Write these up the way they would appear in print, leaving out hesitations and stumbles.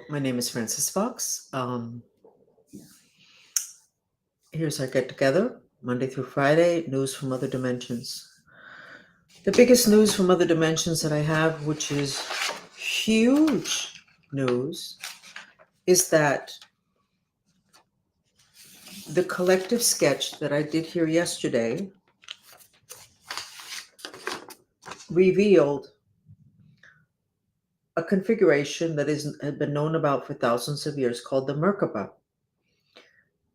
My name is Francis Fox. Here's our get together, Monday through Friday, news from other dimensions. The biggest news from other dimensions that I have, which is huge news, is that the collective sketch that I did here yesterday revealed a configuration that had been known about for thousands of years called the Merkaba.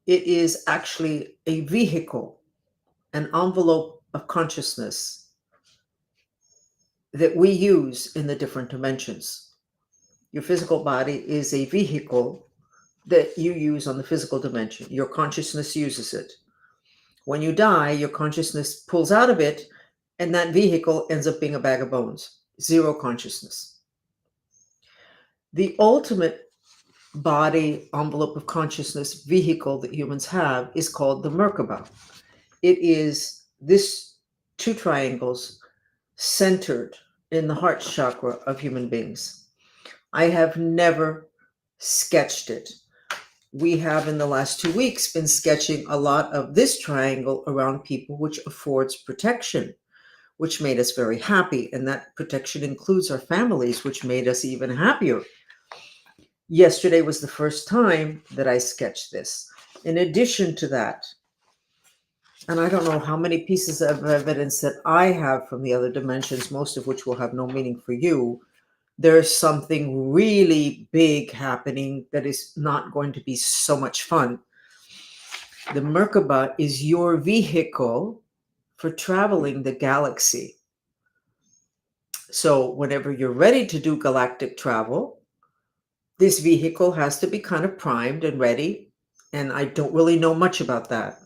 It is actually a vehicle, an envelope of consciousness that we use in the different dimensions. Your physical body is a vehicle that you use on the physical dimension. Your consciousness uses it. When you die, your consciousness pulls out of it, and that vehicle ends up being a bag of bones. Zero consciousness. The ultimate body envelope of consciousness vehicle that humans have is called the Merkaba. It is this two triangles centered in the heart chakra of human beings. I have never sketched it. We have in the last 2 weeks been sketching a lot of this triangle around people, which affords protection, which made us very happy. And that protection includes our families, which made us even happier. Yesterday was the first time that I sketched this. In addition to that, and I don't know how many pieces of evidence that I have from the other dimensions, most of which will have no meaning for you, there's something really big happening that is not going to be so much fun. The Merkaba is your vehicle for traveling the galaxy. So whenever you're ready to do galactic travel, this vehicle has to be kind of primed and ready. And I don't really know much about that.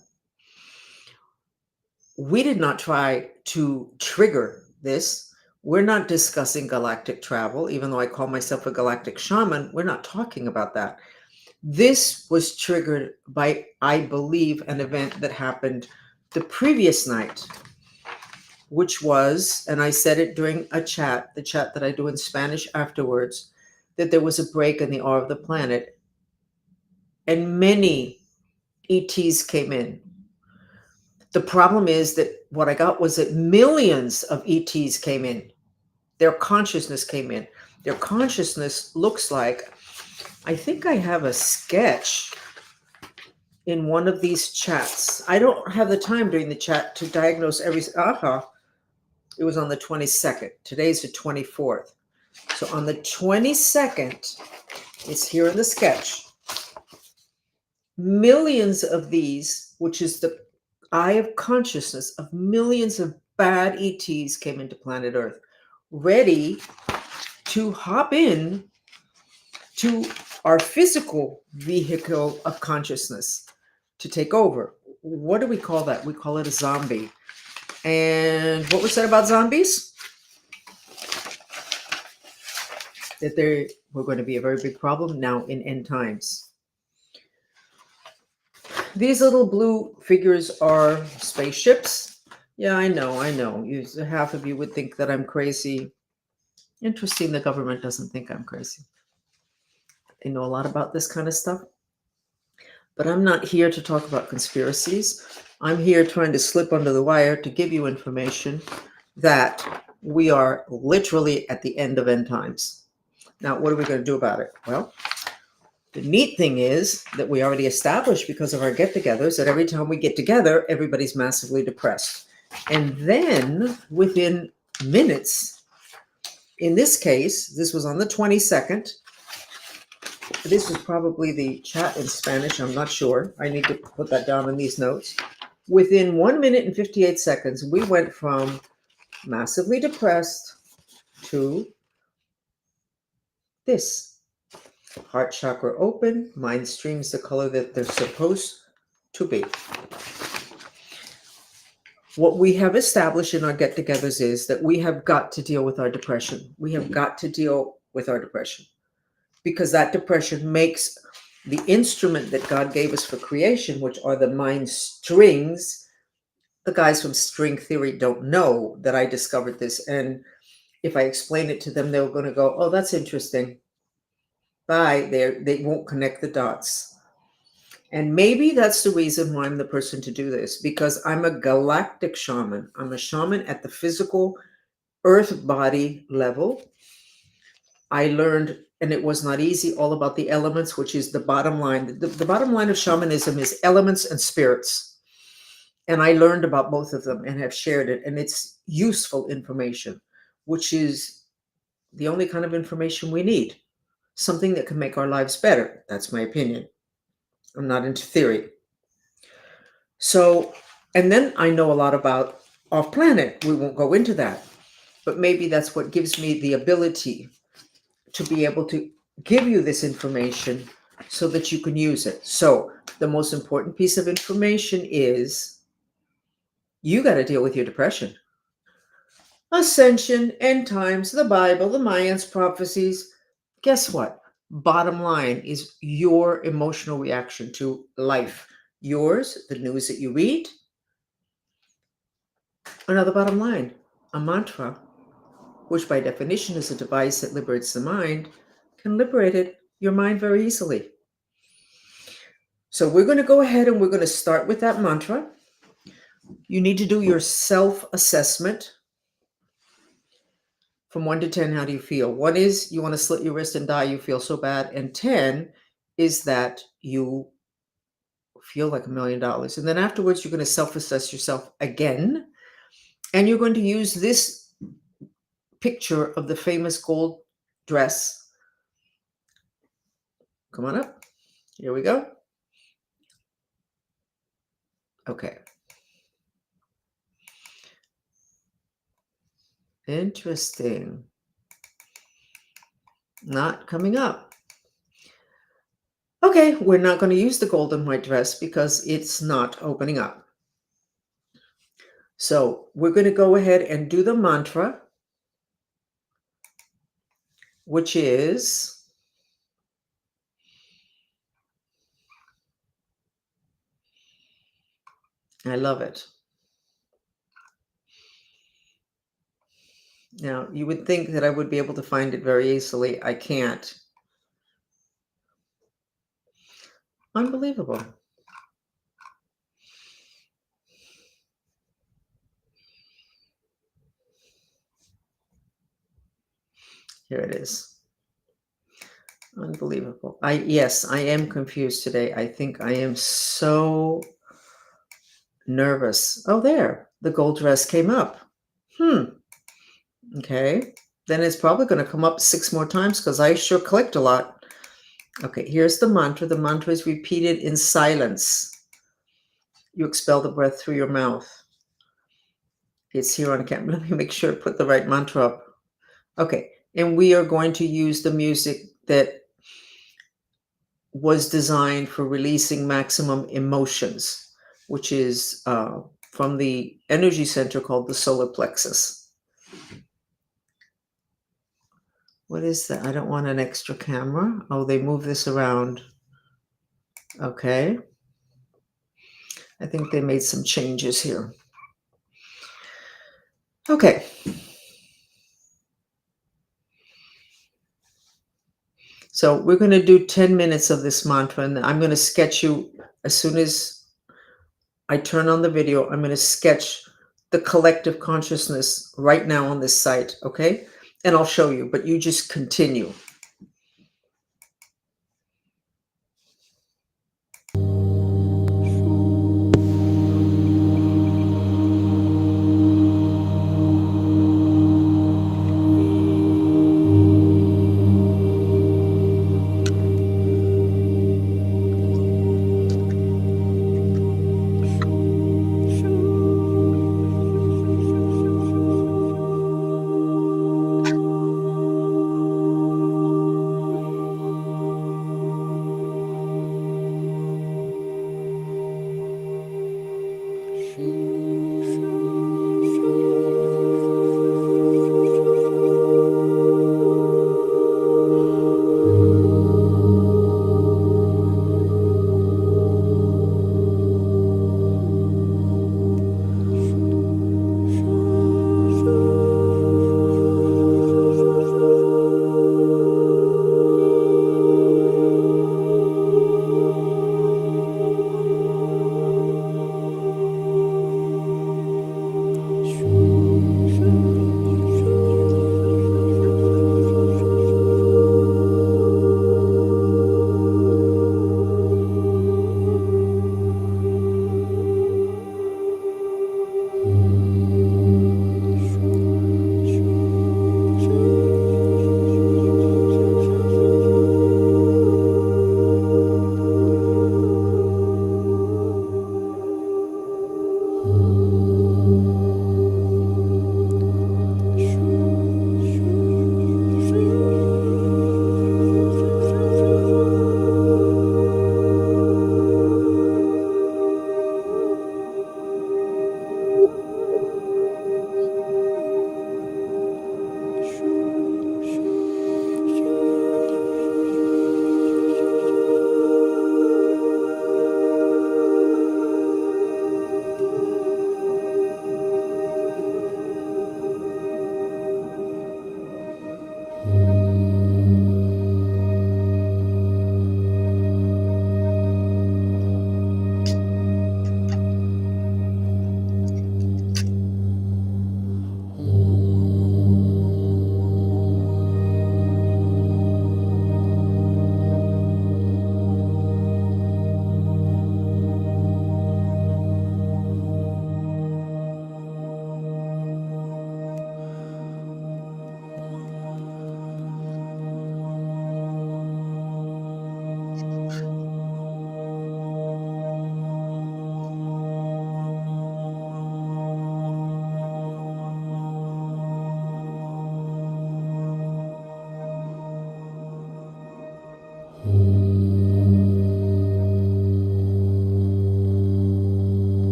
We did not try to trigger this. We're not discussing galactic travel, even though I call myself a galactic shaman. We're not talking about that. This was triggered by, I believe, an event that happened the previous night, which was, and I said it during a chat, the chat that I do in Spanish afterwards, that there was a break in the aura of the planet, and many ETs came in. The problem is that what I got was that millions of ETs came in. Their consciousness came in. Their consciousness looks like, I think I have a sketch in one of these chats. I don't have the time during the chat to diagnose every, it was on the 22nd. Today's the 24th. So on the 22nd, it's here in the sketch. Millions of these, which is the eye of consciousness of millions of bad ETs came into planet Earth, ready to hop in to our physical vehicle of consciousness to take over. What do we call that? We call it a zombie. And what was said about zombies? That they were going to be a very big problem now in end times. These little blue figures are spaceships. Yeah, I know. Half of you would think that I'm crazy. Interesting, the government doesn't think I'm crazy. They know a lot about this kind of stuff. But I'm not here to talk about conspiracies. I'm here trying to slip under the wire to give you information that we are literally at the end of end times. Now, what are we going to do about it? Well, the neat thing is that we already established, because of our get-togethers, that every time we get together, everybody's massively depressed. And then within minutes, in this case, this was on the 22nd. This was probably the chat in Spanish. I'm not sure. I need to put that down in these notes. Within 1 minute and 58 seconds, we went from massively depressed to this. Heart chakra open, mind streams the color that they're supposed to be. What we have established in our get-togethers is that we have got to deal with our depression. We have got to deal with our depression, because that depression makes the instrument that God gave us for creation, which are the mind strings. The guys from string theory don't know that I discovered this. And if I explain it to them, they're going to go, oh, that's interesting. by there, they won't connect the dots. And maybe that's the reason why I'm the person to do this, because I'm a galactic shaman. I'm a shaman at the physical earth body level. I learned, and it was not easy, all about the elements, which is the bottom line. The bottom line of shamanism is elements and spirits. And I learned about both of them and have shared it. And it's useful information, which is the only kind of information we need. Something that can make our lives better. That's my opinion. I'm not into theory. So, and then I know a lot about off planet. We won't go into that. But maybe that's what gives me the ability to be able to give you this information so that you can use it. So, the most important piece of information is you got to deal with your depression. Ascension, end times, the Bible, the Mayans' prophecies. Guess what? Bottom line is your emotional reaction to life. Yours, the news that you read. Another bottom line, a mantra, which by definition is a device that liberates the mind, can liberate your mind very easily. So we're going to go ahead and we're going to start with that mantra. You need to do your self-assessment. From 1 to 10, how do you feel? 1 is you want to slit your wrist and die, you feel so bad. And 10 is that you feel like $1 million. And then afterwards, you're going to self-assess yourself again. And you're going to use this picture of the famous gold dress. Come on up. Here we go. Okay. Interesting. Not coming up. Okay, we're not going to use the golden white dress because it's not opening up. So we're going to go ahead and do the mantra, which is, I love it. Now, you would think that I would be able to find it very easily. I can't. Unbelievable. Here it is. Unbelievable. Yes, I am confused today. I think I am so nervous. Oh, there. The gold dress came up. Okay. Then it's probably going to come up 6 more times because I sure clicked a lot. Okay, here's the mantra. The mantra is repeated in silence. You expel the breath through your mouth. It's here on camera. Let me make sure to put the right mantra up. Okay, and we are going to use the music that was designed for releasing maximum emotions, which is from the energy center called the solar plexus. What is that? I don't want an extra camera. Oh, they move this around. Okay. I think they made some changes here. Okay. So we're going to do 10 minutes of this mantra, and I'm going to sketch you as soon as I turn on the video. I'm going to sketch the collective consciousness right now on this site, okay? And I'll show you, but you just continue.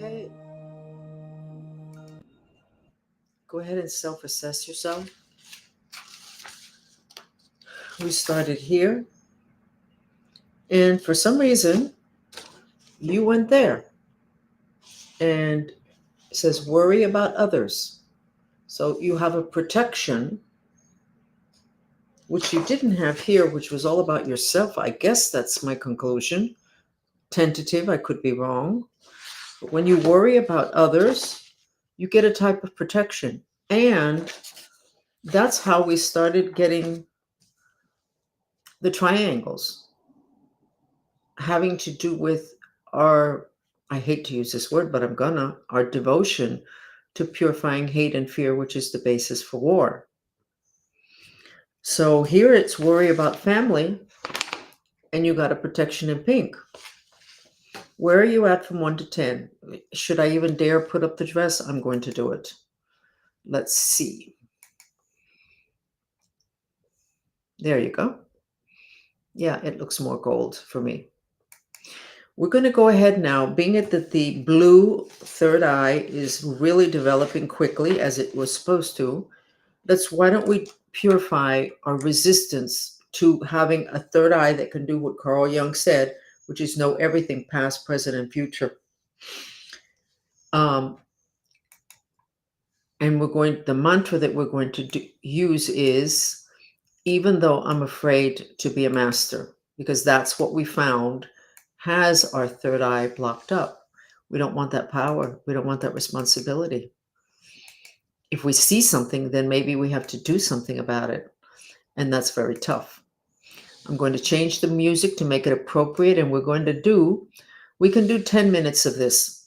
Okay. Go ahead and self-assess yourself. We started here, and for some reason, you went there. And it says worry about others. So you have a protection, which you didn't have here, which was all about yourself. I guess that's my conclusion. Tentative, I could be wrong. But when you worry about others, you get a type of protection. And that's how we started getting the triangles, having to do with our, I hate to use this word, but I'm gonna, our devotion to purifying hate and fear, which is the basis for war. So here it's worry about family, and you got a protection in pink. Where are you at from 1 to 10? Should I even dare put up the dress? I'm going to do it. Let's see. There you go. Yeah, it looks more gold for me. We're going to go ahead now, being it that the blue third eye is really developing quickly as it was supposed to. Why don't we purify our resistance to having a third eye that can do what Carl Jung said, which is know everything past, present, and future. And the mantra that we're going to use is, even though I'm afraid to be a master, because that's what we found has our third eye blocked up. We don't want that power. We don't want that responsibility. If we see something, then maybe we have to do something about it. And that's very tough. I'm going to change the music to make it appropriate, and we can do 10 minutes of this,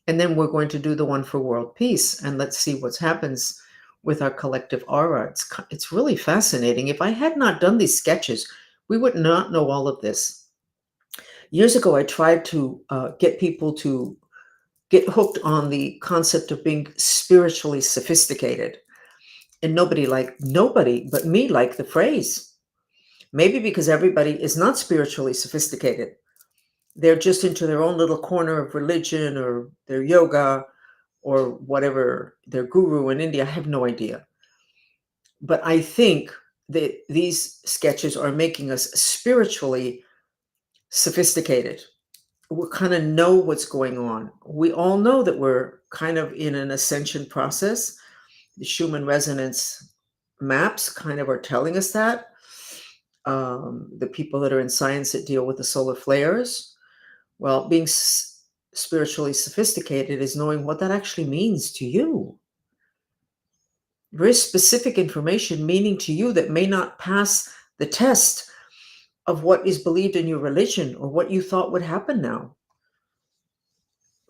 and then we're going to do the one for world peace, and let's see what happens with our collective aura. It's really fascinating. If I had not done these sketches, we would not know all of this. Years ago, I tried to get people to get hooked on the concept of being spiritually sophisticated. And nobody but me liked the phrase. Maybe because everybody is not spiritually sophisticated. They're just into their own little corner of religion or their yoga or whatever, their guru in India. I have no idea. But I think that these sketches are making us spiritually sophisticated. We kind of know what's going on. We all know that we're kind of in an ascension process. The Schumann resonance maps kind of are telling us that. The people that are in science that deal with the solar flares, well, being spiritually sophisticated is knowing what that actually means to you. Very specific information meaning to you that may not pass the test of what is believed in your religion or what you thought would happen now.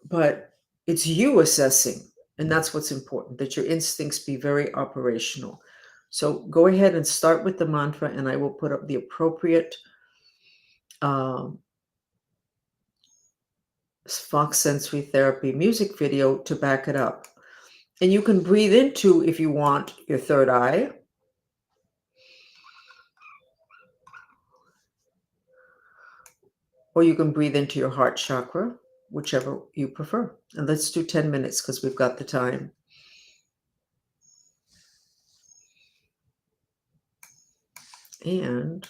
But it's you assessing, and that's what's important, that your instincts be very operational. So go ahead and start with the mantra, and I will put up the appropriate Fox sensory therapy music video to back it up. And you can breathe into, if you want, your third eye. Or you can breathe into your heart chakra, whichever you prefer. And let's do 10 minutes because we've got the time. And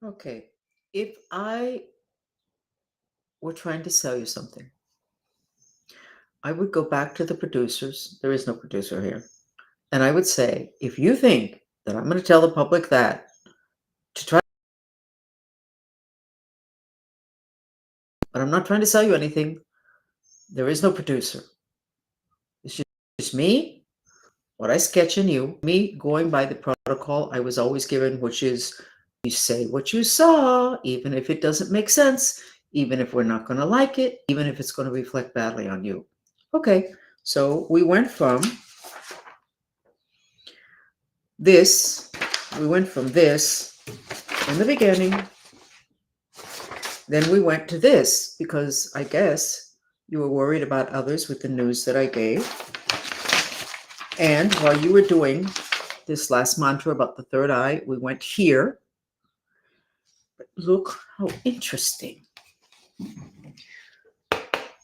Okay. If I were trying to sell you something, I would go back to the producers. There is no producer here. And I would say, if you think that I'm going to tell the public that to try, but I'm not trying to sell you anything, there is no producer. It's just me, what I sketch in you, me going by the protocol I was always given, which is you say what you saw, even if it doesn't make sense, even if we're not going to like it, even if it's going to reflect badly on you. Okay, so we went from this in the beginning. Then we went to this because I guess you were worried about others with the news that I gave. And while you were doing this last mantra about the third eye, we went here. But look how interesting.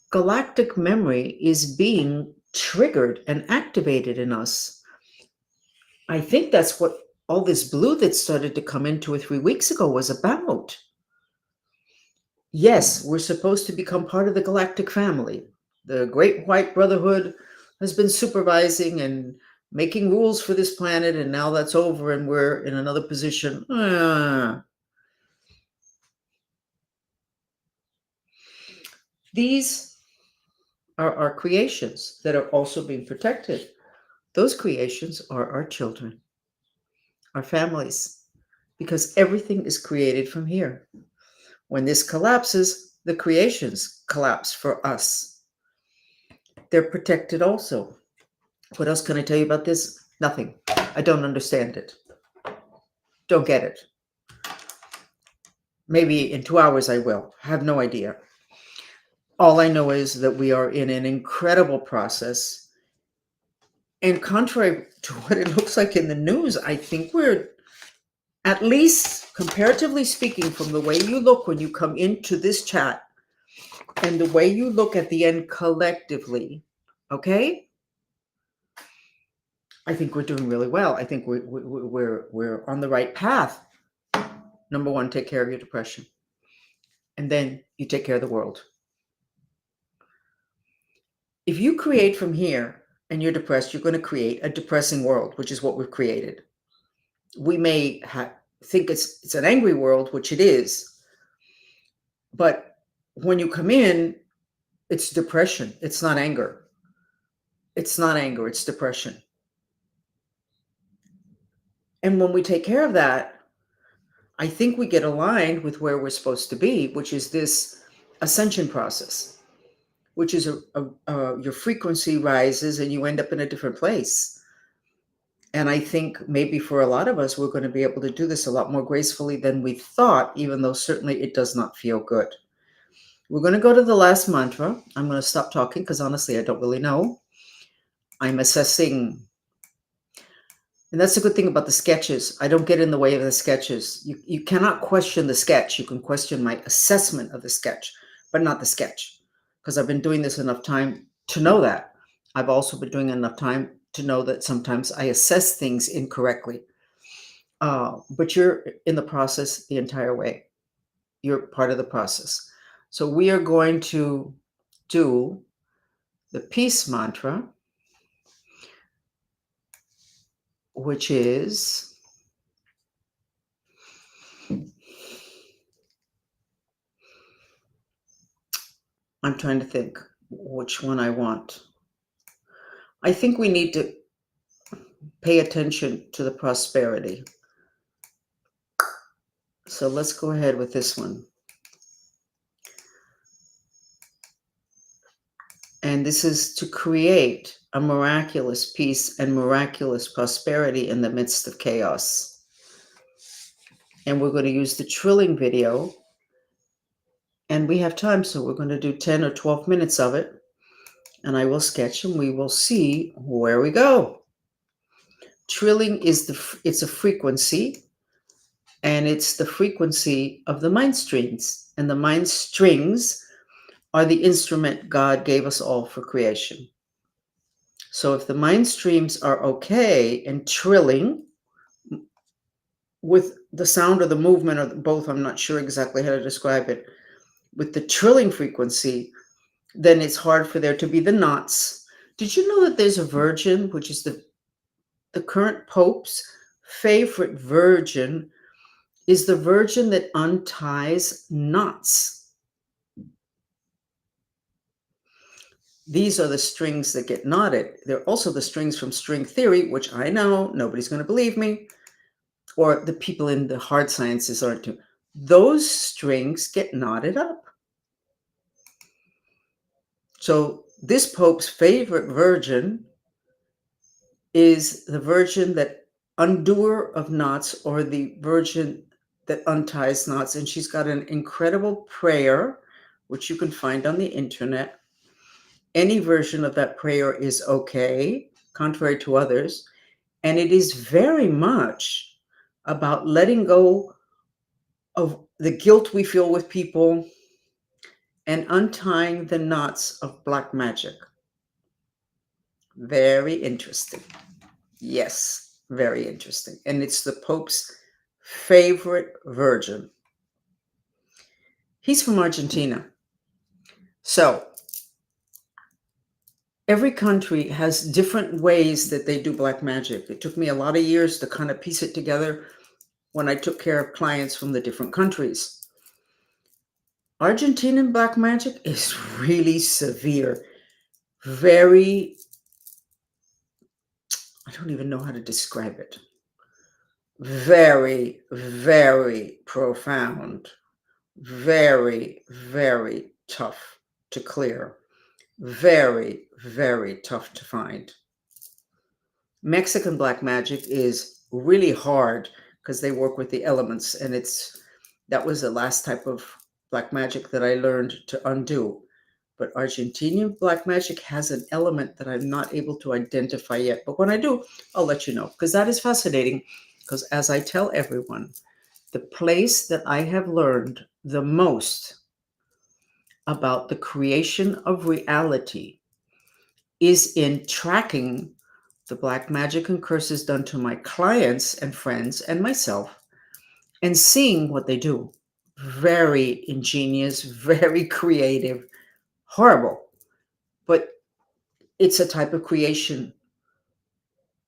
Galactic memory is being triggered and activated in us. I think that's what all this blue that started to come in 2 or 3 weeks ago was about. Yes, we're supposed to become part of the galactic family. The Great White Brotherhood has been supervising and making rules for this planet, and now that's over and we're in another position. These are our creations that are also being protected. Those creations are our children, our families, because everything is created from here. When this collapses, the creations collapse for us. They're protected also. What else can I tell you about this? Nothing. I don't understand it. Don't get it. Maybe in 2 hours I will. I have no idea. All I know is that we are in an incredible process. And contrary to what it looks like in the news, I think we're, at least comparatively speaking, from the way you look when you come into this chat and the way you look at the end collectively, okay? I think we're doing really well. I think we're on the right path. Number one, take care of your depression. And then you take care of the world. If you create from here and you're depressed, you're going to create a depressing world, which is what we've created. We may think it's an angry world, which it is. But when you come in, it's depression. It's not anger. It's not anger. It's depression. And when we take care of that, I think we get aligned with where we're supposed to be, which is this ascension process, which is your frequency rises and you end up in a different place. And I think maybe for a lot of us, we're going to be able to do this a lot more gracefully than we thought, even though certainly it does not feel good. We're going to go to the last mantra. I'm going to stop talking because honestly, I don't really know. I'm assessing. And that's the good thing about the sketches. I don't get in the way of the sketches. You cannot question the sketch. You can question my assessment of the sketch, but not the sketch, because I've been doing this enough time to know that. I've also been doing enough time to know that sometimes I assess things incorrectly. But you're in the process the entire way. You're part of the process. So we are going to do the peace mantra, which is I'm trying to think which one I want. I think we need to pay attention to the prosperity. So let's go ahead with this one. And this is to create a miraculous peace and miraculous prosperity in the midst of chaos. And we're going to use the trilling video. And we have time, so we're going to do 10 or 12 minutes of it. And I will sketch and we will see where we go. Trilling is it's a frequency. And it's the frequency of the mind strings. And the mind strings are the instrument God gave us all for creation. So if the mind streams are okay and trilling, with the sound or the movement or both, I'm not sure exactly how to describe it, with the trilling frequency, then it's hard for there to be the knots. Did you know that there's a virgin, which is the current Pope's favorite virgin, is the virgin that unties knots? These are the strings that get knotted. They're also the strings from string theory, which I know nobody's going to believe me, or the people in the hard sciences aren't too. Those strings get knotted up. So this Pope's favorite virgin is the virgin that undoer of knots, or the virgin that unties knots. And she's got an incredible prayer, which you can find on the internet. Any version of that prayer is okay, contrary to others. And it is very much about letting go of the guilt we feel with people and untying the knots of black magic. Very interesting. Yes, very interesting. And it's the Pope's favorite virgin. He's from Argentina. So every country has different ways that they do black magic. It took me a lot of years to kind of piece it together when I took care of clients from the different countries. Argentinian black magic is really severe. Very, I don't even know how to describe it. Very, very profound. Very, very tough to clear. Very, very tough to find. Mexican black magic is really hard because they work with the elements, and that was the last type of black magic that I learned to undo. But Argentinian black magic has an element that I'm not able to identify yet. But when I do, I'll let you know, because that is fascinating. Because as I tell everyone, the place that I have learned the most about the creation of reality is in tracking the black magic and curses done to my clients and friends and myself, and seeing what they do. Very ingenious, very creative, horrible. But it's a type of creation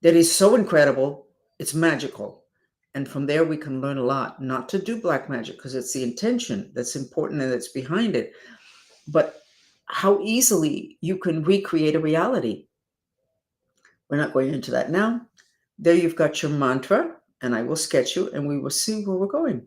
that is so incredible, it's magical. And from there, we can learn a lot. Not to do black magic, because it's the intention that's important and that's behind it, but how easily you can recreate a reality. We're not going into that now. There you've got your mantra, and I will sketch you, and we will see where we're going.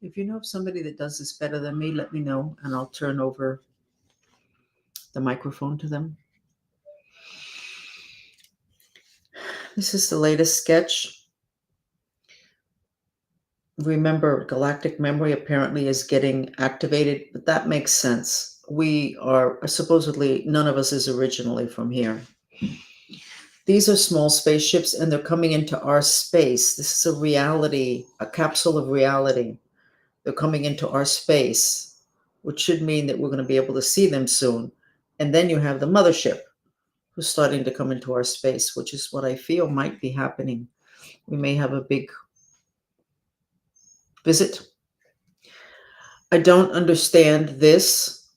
If you know of somebody that does this better than me, let me know, and I'll turn over the microphone to them. This is the latest sketch. Remember, galactic memory apparently is getting activated, but that makes sense. We are supposedly, none of us is originally from here. These are small spaceships and they're coming into our space. This is a reality, a capsule of reality. They're coming into our space, which should mean that we're going to be able to see them soon. And then you have the mothership who's starting to come into our space, which is what I feel might be happening. We may have a big visit. I don't understand this.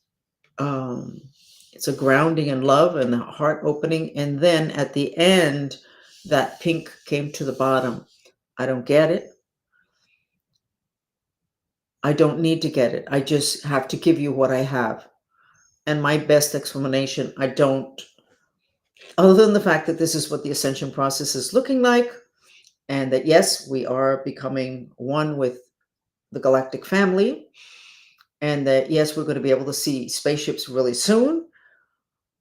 It's a grounding in love and the heart opening. And then at the end, that pink came to the bottom. I don't get it. I don't need to get it. I just have to give you what I have. And my best explanation, I don't, other than the fact that this is what the ascension process is looking like, and that yes, we are becoming one with the galactic family, and that yes, we're going to be able to see spaceships really soon.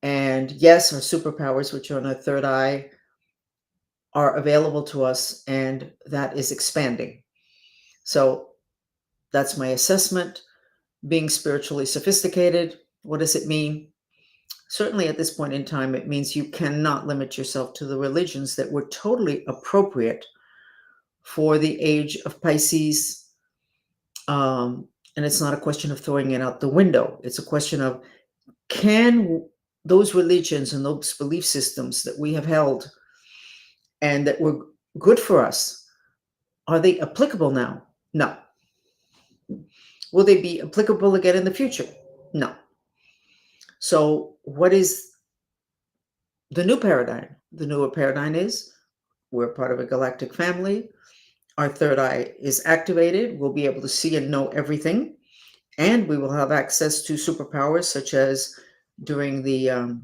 And yes, our superpowers, which are on our third eye, are available to us, and that is expanding. So that's my assessment. Being spiritually sophisticated, what does it mean? Certainly at this point in time, it means you cannot limit yourself to the religions that were totally appropriate for the age of Pisces. And it's not a question of throwing it out the window. It's a question of, can those religions and those belief systems that we have held and that were good for us, are they applicable now? No. Will they be applicable again in the future? No. So what is the new paradigm? The newer paradigm is we're part of a galactic family. Our third eye is activated. We'll be able to see and know everything. And we will have access to superpowers such as during the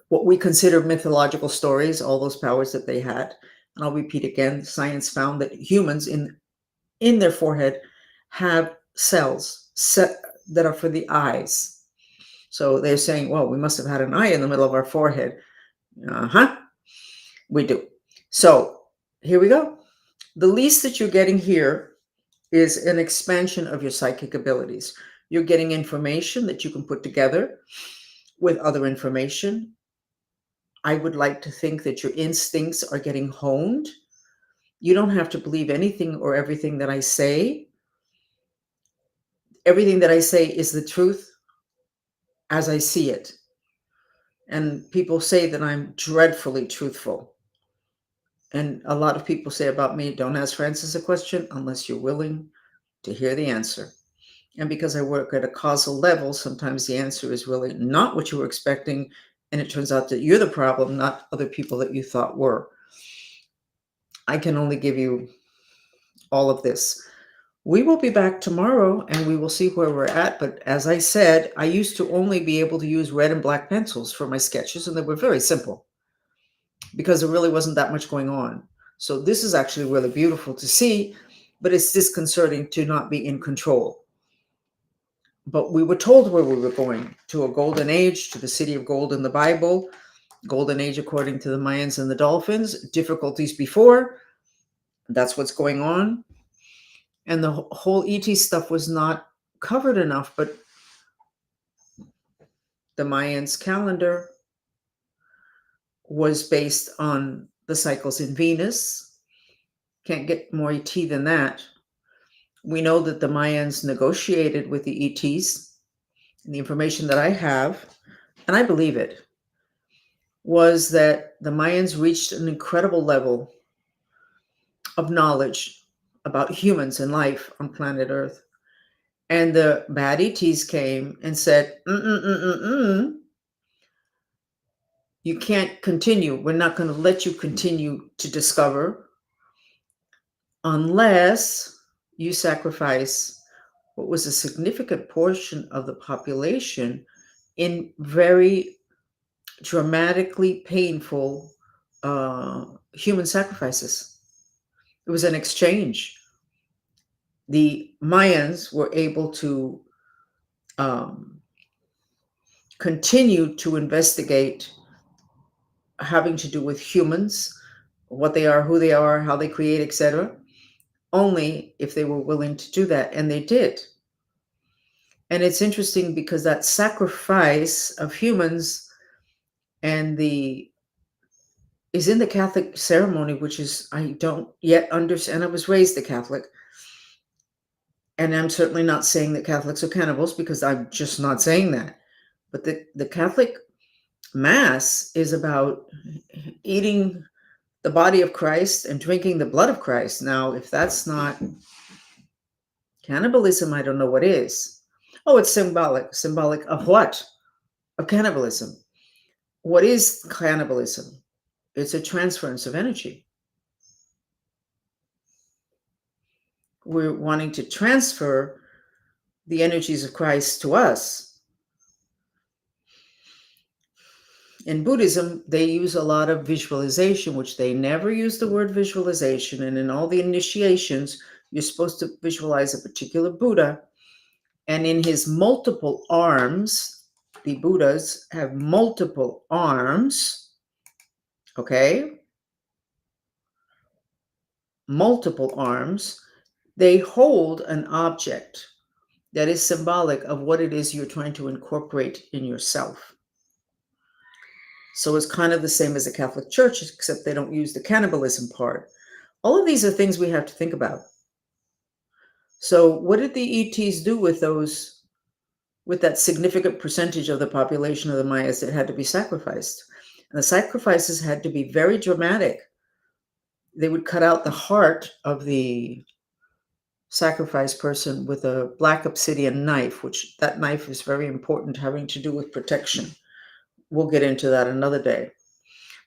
what we consider mythological stories, all those powers that they had. And I'll repeat again, science found that humans in their forehead have cells that are for the eyes. So they're saying, well, we must have had an eye in the middle of our forehead. We do. So here we go. The least that you're getting here is an expansion of your psychic abilities. You're getting information that you can put together with other information. I would like to think that your instincts are getting honed. You don't have to believe anything or everything that I say. Everything that I say is the truth as I see it. And people say that I'm dreadfully truthful. And a lot of people say about me, don't ask Francis a question unless you're willing to hear the answer. And because I work at a causal level, sometimes the answer is really not what you were expecting. And it turns out that you're the problem, not other people that you thought were. I can only give you all of this. We will be back tomorrow and we will see where we're at. But as I said, I used to only be able to use red and black pencils for my sketches, and they were very simple because there really wasn't that much going on. So this is actually really beautiful to see, but it's disconcerting to not be in control. But we were told where we were going, to a golden age, to the city of gold in the Bible, golden age according to the Mayans and the dolphins, difficulties before, that's what's going on. And the whole ET stuff was not covered enough, but the Mayans calendar was based on the cycles in Venus. Can't get more ET than that. We know that the Mayans negotiated with the ETs. And the information that I have, and I believe it, was that the Mayans reached an incredible level of knowledge about humans and life on planet Earth. And the bad ETs came and said, you can't continue. We're not going to let you continue to discover unless you sacrifice what was a significant portion of the population in very dramatically painful human sacrifices. It was an exchange. the Mayans were able to continue to investigate having to do with humans, what they are, who they are, how they create, etc., only if they were willing to do that, and they did. And it's interesting because that sacrifice of humans and is in the Catholic ceremony, which is, I don't yet understand. I was raised a Catholic, and I'm certainly not saying that Catholics are cannibals, because I'm just not saying that. But the Catholic Mass is about eating the body of Christ and drinking the blood of Christ. Now, if that's not cannibalism, I don't know what is. Oh, it's symbolic. Symbolic of what? Of cannibalism. What is cannibalism? It's a transference of energy. We're wanting to transfer the energies of Christ to us. In Buddhism, they use a lot of visualization, which they never use the word visualization. And in all the initiations, you're supposed to visualize a particular Buddha. And in his multiple arms, the Buddhas have multiple arms, okay? Multiple arms. They hold an object that is symbolic of what it is you're trying to incorporate in yourself. So it's kind of the same as the Catholic Church, except they don't use the cannibalism part. All of these are things we have to think about. So what did the ETs do with that significant percentage of the population of the Mayas that had to be sacrificed? And the sacrifices had to be very dramatic. They would cut out the heart of the sacrifice person with a black obsidian knife, which that knife is very important, having to do with protection. We'll get into that another day.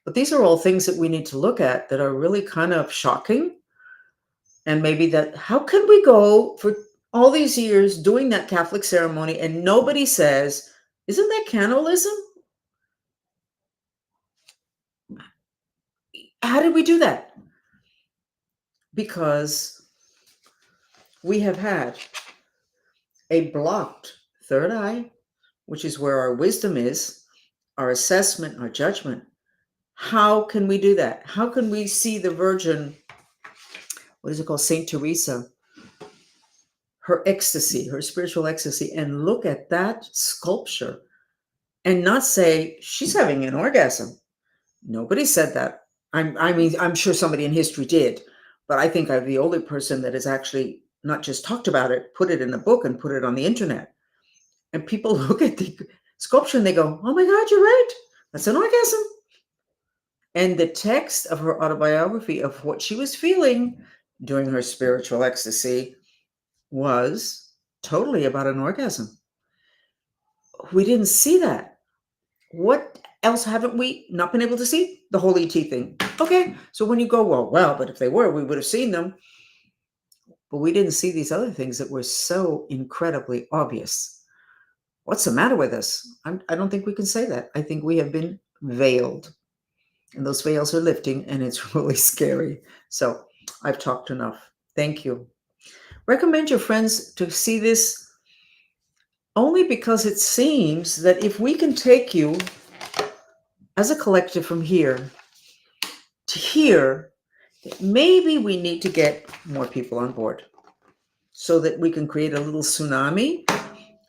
But these are all things that we need to look at that are really kind of shocking. And maybe that, how can we go for all these years doing that Catholic ceremony and nobody says, isn't that cannibalism? How did we do that? Because we have had a blocked third eye, which is where our wisdom is, our assessment, our judgment. How can we do that? How can we see the Virgin, what is it called, Saint Teresa, her ecstasy, her spiritual ecstasy, and look at that sculpture and not say, she's having an orgasm? Nobody said that. I'm sure somebody in history did, but I think I'm the only person that has actually not just talked about it, put it in a book and put it on the internet. And people look at the sculpture and they go, oh my God, you're right. That's an orgasm. And the text of her autobiography of what she was feeling during her spiritual ecstasy was totally about an orgasm. We didn't see that. What else haven't we not been able to see? The whole ET thing. Okay, so when you go, well, but if they were, we would have seen them. But we didn't see these other things that were so incredibly obvious. What's the matter with us? I don't think we can say that. I think we have been veiled. And those veils are lifting, and it's really scary. So I've talked enough. Thank you. Recommend your friends to see this, only because it seems that if we can take you as a collective from here to here, maybe we need to get more people on board so that we can create a little tsunami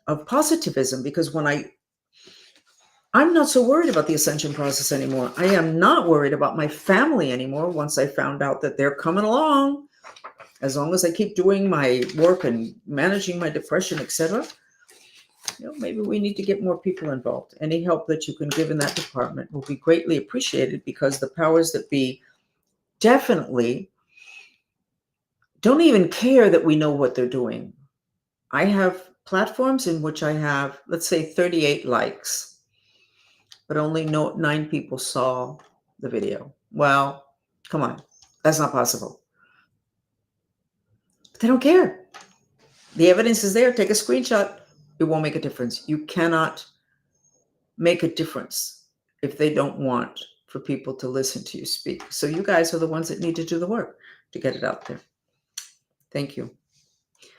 of positivism. Because I'm not so worried about the ascension process anymore. I am not worried about my family anymore once I found out that they're coming along. As long as I keep doing my work and managing my depression, etc., maybe we need to get more people involved. Any help that you can give in that department will be greatly appreciated, because the powers that be definitely don't even care that we know what they're doing. I have platforms in which I have, let's say, 38 likes. But only 9 people saw the video. Well, come on. That's not possible. But they don't care. The evidence is there. Take a screenshot. It won't make a difference. You cannot make a difference if they don't want for people to listen to you speak. So you guys are the ones that need to do the work to get it out there. Thank you.